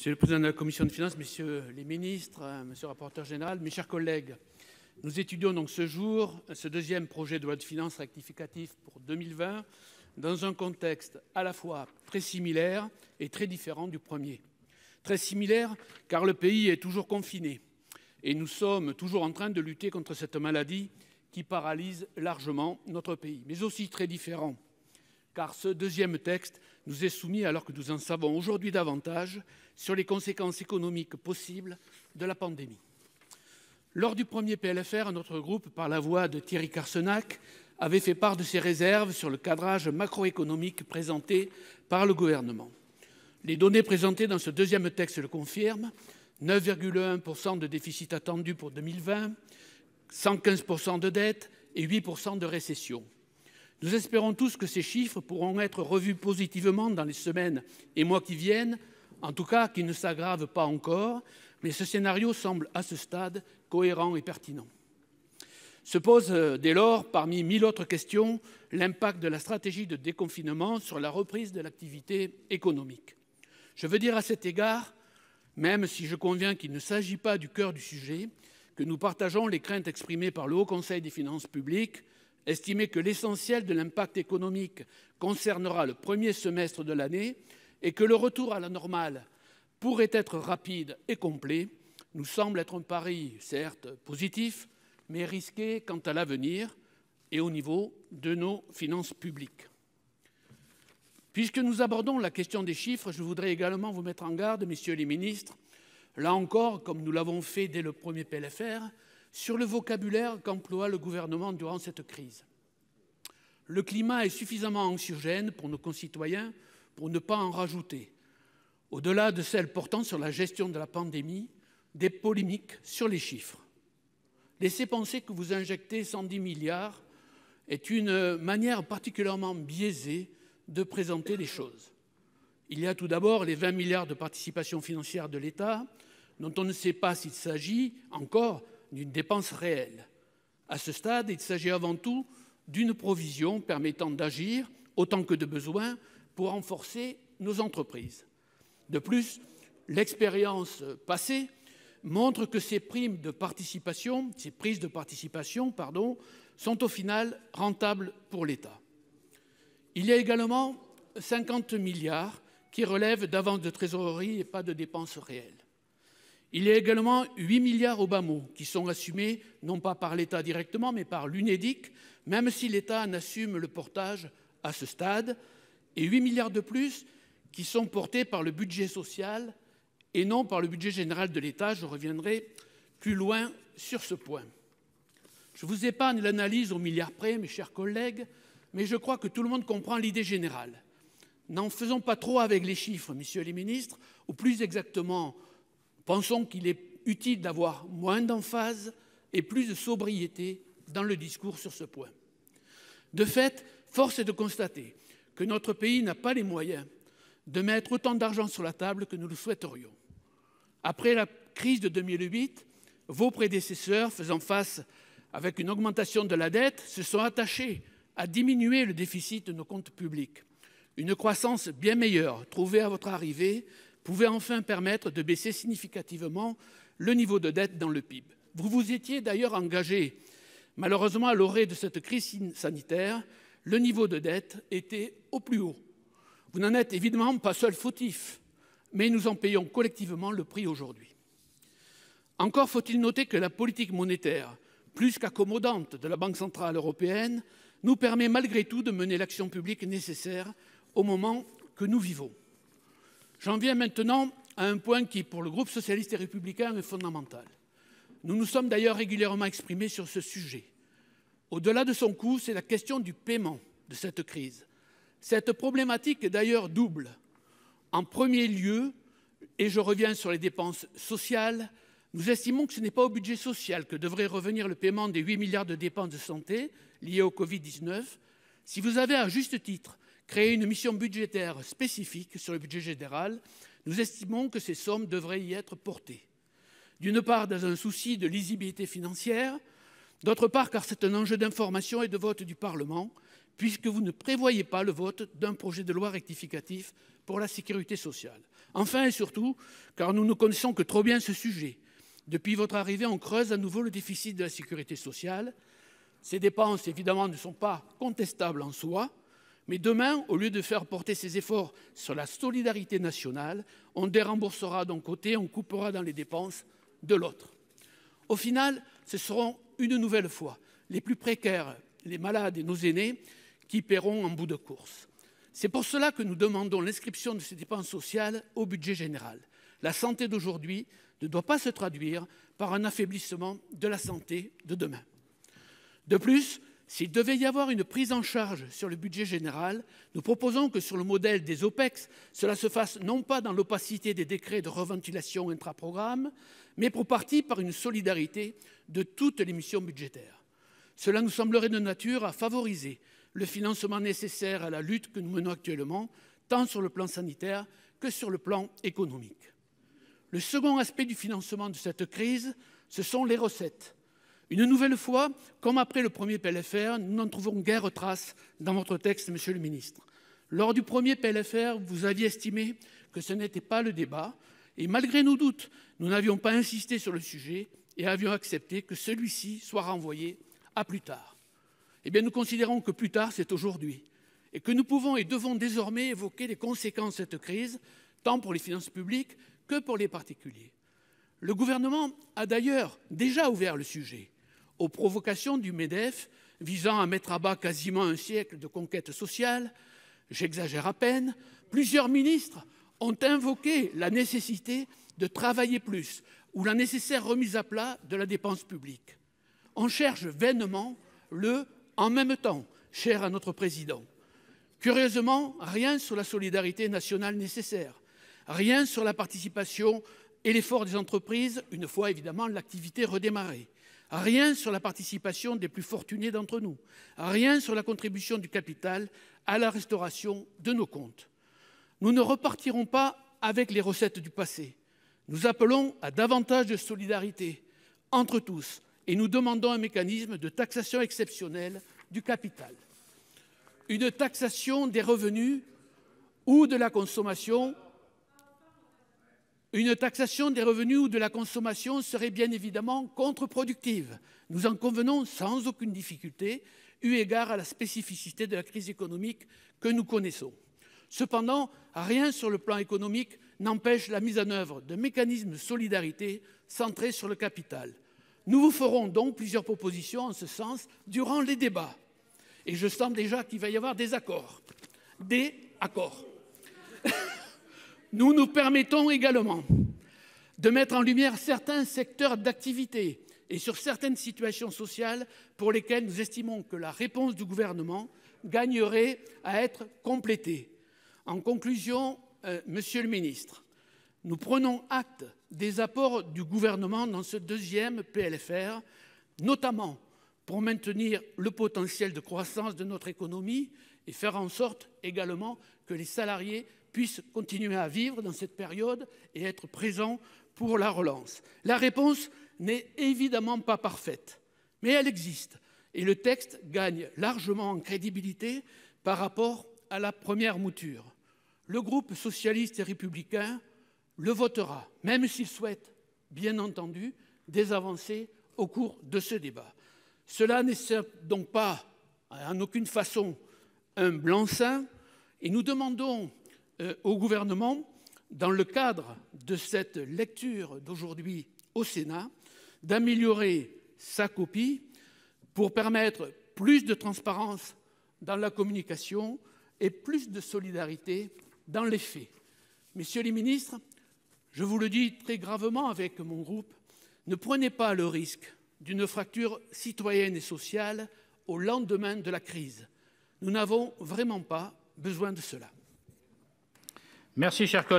Monsieur le président de la commission des finances, messieurs les ministres, monsieur le rapporteur général, mes chers collègues, nous étudions donc ce jour ce deuxième projet de loi de finances rectificatif pour 2020 dans un contexte à la fois très similaire et très différent du premier. Très similaire car le pays est toujours confiné et nous sommes toujours en train de lutter contre cette maladie qui paralyse largement notre pays. Mais aussi très différent car ce deuxième texte nous est soumis alors que nous en savons aujourd'hui davantage sur les conséquences économiques possibles de la pandémie. Lors du premier PLFR, notre groupe, par la voix de Thierry Carcenac, avait fait part de ses réserves sur le cadrage macroéconomique présenté par le gouvernement. Les données présentées dans ce deuxième texte le confirment. 9,1% de déficit attendu pour 2020, 115% de dette et 8% de récession. Nous espérons tous que ces chiffres pourront être revus positivement dans les semaines et mois qui viennent, en tout cas qu'ils ne s'aggravent pas encore, mais ce scénario semble à ce stade cohérent et pertinent. Se pose dès lors, parmi 1000 autres questions, l'impact de la stratégie de déconfinement sur la reprise de l'activité économique. Je veux dire à cet égard, même si je conviens qu'il ne s'agit pas du cœur du sujet, que nous partageons les craintes exprimées par le Haut Conseil des finances publiques, estimer que l'essentiel de l'impact économique concernera le premier semestre de l'année et que le retour à la normale pourrait être rapide et complet, nous semble être un pari, certes positif, mais risqué quant à l'avenir et au niveau de nos finances publiques. Puisque nous abordons la question des chiffres, je voudrais également vous mettre en garde, messieurs les ministres, là encore, comme nous l'avons fait dès le premier PLFR, sur le vocabulaire qu'emploie le gouvernement durant cette crise. Le climat est suffisamment anxiogène pour nos concitoyens pour ne pas en rajouter. Au-delà de celles portant sur la gestion de la pandémie, des polémiques sur les chiffres. Laissez penser que vous injectez 110 milliards est une manière particulièrement biaisée de présenter les choses. Il y a tout d'abord les 20 milliards de participation financière de l'État, dont on ne sait pas s'il s'agit encore d'une dépense réelle. À ce stade, il s'agit avant tout d'une provision permettant d'agir autant que de besoin pour renforcer nos entreprises. De plus, l'expérience passée montre que ces prises de participation, sont au final rentables pour l'État. Il y a également 50 milliards qui relèvent d'avances de trésorerie et pas de dépenses réelles. Il y a également 8 milliards au bas mot qui sont assumés non pas par l'État directement mais par l'UNEDIC, même si l'État en assume le portage à ce stade, et 8 milliards de plus qui sont portés par le budget social et non par le budget général de l'État. Je reviendrai plus loin sur ce point. Je vous épargne l'analyse au milliard près, mes chers collègues, mais je crois que tout le monde comprend l'idée générale. N'en faisons pas trop avec les chiffres, messieurs les ministres, ou plus exactement, pensons qu'il est utile d'avoir moins d'emphase et plus de sobriété dans le discours sur ce point. De fait, force est de constater que notre pays n'a pas les moyens de mettre autant d'argent sur la table que nous le souhaiterions. Après la crise de 2008, vos prédécesseurs, faisant face avec une augmentation de la dette, se sont attachés à diminuer le déficit de nos comptes publics. Une croissance bien meilleure trouvée à votre arrivée pouvait enfin permettre de baisser significativement le niveau de dette dans le PIB. Vous vous étiez d'ailleurs engagé. Malheureusement, à l'orée de cette crise sanitaire, le niveau de dette était au plus haut. Vous n'en êtes évidemment pas seul fautif, mais nous en payons collectivement le prix aujourd'hui. Encore faut-il noter que la politique monétaire, plus qu'accommodante de la Banque centrale européenne, nous permet malgré tout de mener l'action publique nécessaire au moment que nous vivons. J'en viens maintenant à un point qui, pour le groupe socialiste et républicain, est fondamental. Nous nous sommes d'ailleurs régulièrement exprimés sur ce sujet. Au-delà de son coût, c'est la question du paiement de cette crise. Cette problématique est d'ailleurs double. En premier lieu, et je reviens sur les dépenses sociales, nous estimons que ce n'est pas au budget social que devrait revenir le paiement des 8 milliards de dépenses de santé liées au Covid-19. Si vous avez à juste titre créé une mission budgétaire spécifique sur le budget général, nous estimons que ces sommes devraient y être portées. D'une part, dans un souci de lisibilité financière, d'autre part, car c'est un enjeu d'information et de vote du Parlement, puisque vous ne prévoyez pas le vote d'un projet de loi rectificatif pour la sécurité sociale. Enfin et surtout, car nous ne connaissons que trop bien ce sujet, depuis votre arrivée, on creuse à nouveau le déficit de la sécurité sociale. Ces dépenses, évidemment, ne sont pas contestables en soi, mais demain, au lieu de faire porter ces efforts sur la solidarité nationale, on déremboursera d'un côté, on coupera dans les dépenses de l'autre. Au final, ce seront une nouvelle fois les plus précaires, les malades et nos aînés qui paieront en bout de course. C'est pour cela que nous demandons l'inscription de ces dépenses sociales au budget général. La santé d'aujourd'hui ne doit pas se traduire par un affaiblissement de la santé de demain. De plus, s'il devait y avoir une prise en charge sur le budget général, nous proposons que sur le modèle des OPEX, cela se fasse non pas dans l'opacité des décrets de reventilation intra-programme, mais pour partie par une solidarité de toutes les missions budgétaires. Cela nous semblerait de nature à favoriser le financement nécessaire à la lutte que nous menons actuellement, tant sur le plan sanitaire que sur le plan économique. Le second aspect du financement de cette crise, ce sont les recettes. Une nouvelle fois, comme après le premier PLFR, nous n'en trouvons guère trace dans votre texte, Monsieur le ministre. Lors du premier PLFR, vous aviez estimé que ce n'était pas le débat, et malgré nos doutes, nous n'avions pas insisté sur le sujet et avions accepté que celui-ci soit renvoyé à plus tard. Eh bien, nous considérons que plus tard, c'est aujourd'hui, et que nous pouvons et devons désormais évoquer les conséquences de cette crise, tant pour les finances publiques que pour les particuliers. Le gouvernement a d'ailleurs déjà ouvert le sujet aux provocations du MEDEF visant à mettre à bas quasiment un siècle de conquête sociale. J'exagère à peine. Plusieurs ministres ont invoqué la nécessité de travailler plus ou la nécessaire remise à plat de la dépense publique. On cherche vainement le « en même temps » cher à notre président. Curieusement, rien sur la solidarité nationale nécessaire, rien sur la participation et l'effort des entreprises, une fois évidemment l'activité redémarrée. Rien sur la participation des plus fortunés d'entre nous. Rien sur la contribution du capital à la restauration de nos comptes. Nous ne repartirons pas avec les recettes du passé. Nous appelons à davantage de solidarité entre tous et nous demandons un mécanisme de taxation exceptionnelle du capital. Une taxation des revenus ou de la consommation. Une taxation des revenus ou de la consommation serait bien évidemment contre-productive. Nous en convenons sans aucune difficulté, eu égard à la spécificité de la crise économique que nous connaissons. Cependant, rien sur le plan économique n'empêche la mise en œuvre de mécanismes de solidarité centrés sur le capital. Nous vous ferons donc plusieurs propositions en ce sens durant les débats. Et je sens déjà qu'il va y avoir des accords. Des accords. Nous nous permettons également de mettre en lumière certains secteurs d'activité et sur certaines situations sociales pour lesquelles nous estimons que la réponse du gouvernement gagnerait à être complétée. En conclusion, Monsieur le ministre, nous prenons acte des apports du gouvernement dans ce deuxième PLFR, notamment pour maintenir le potentiel de croissance de notre économie et faire en sorte également que les salariés puissent continuer à vivre dans cette période et être présents pour la relance. La réponse n'est évidemment pas parfaite, mais elle existe et le texte gagne largement en crédibilité par rapport à la première mouture. Le groupe socialiste et républicain le votera, même s'il souhaite, bien entendu, des avancées au cours de ce débat. Cela n'est donc pas, en aucune façon, un blanc-seing et nous demandons au gouvernement, dans le cadre de cette lecture d'aujourd'hui au Sénat, d'améliorer sa copie pour permettre plus de transparence dans la communication et plus de solidarité dans les faits. Messieurs les ministres, je vous le dis très gravement avec mon groupe, ne prenez pas le risque d'une fracture citoyenne et sociale au lendemain de la crise. Nous n'avons vraiment pas besoin de cela. Merci, cher collègue.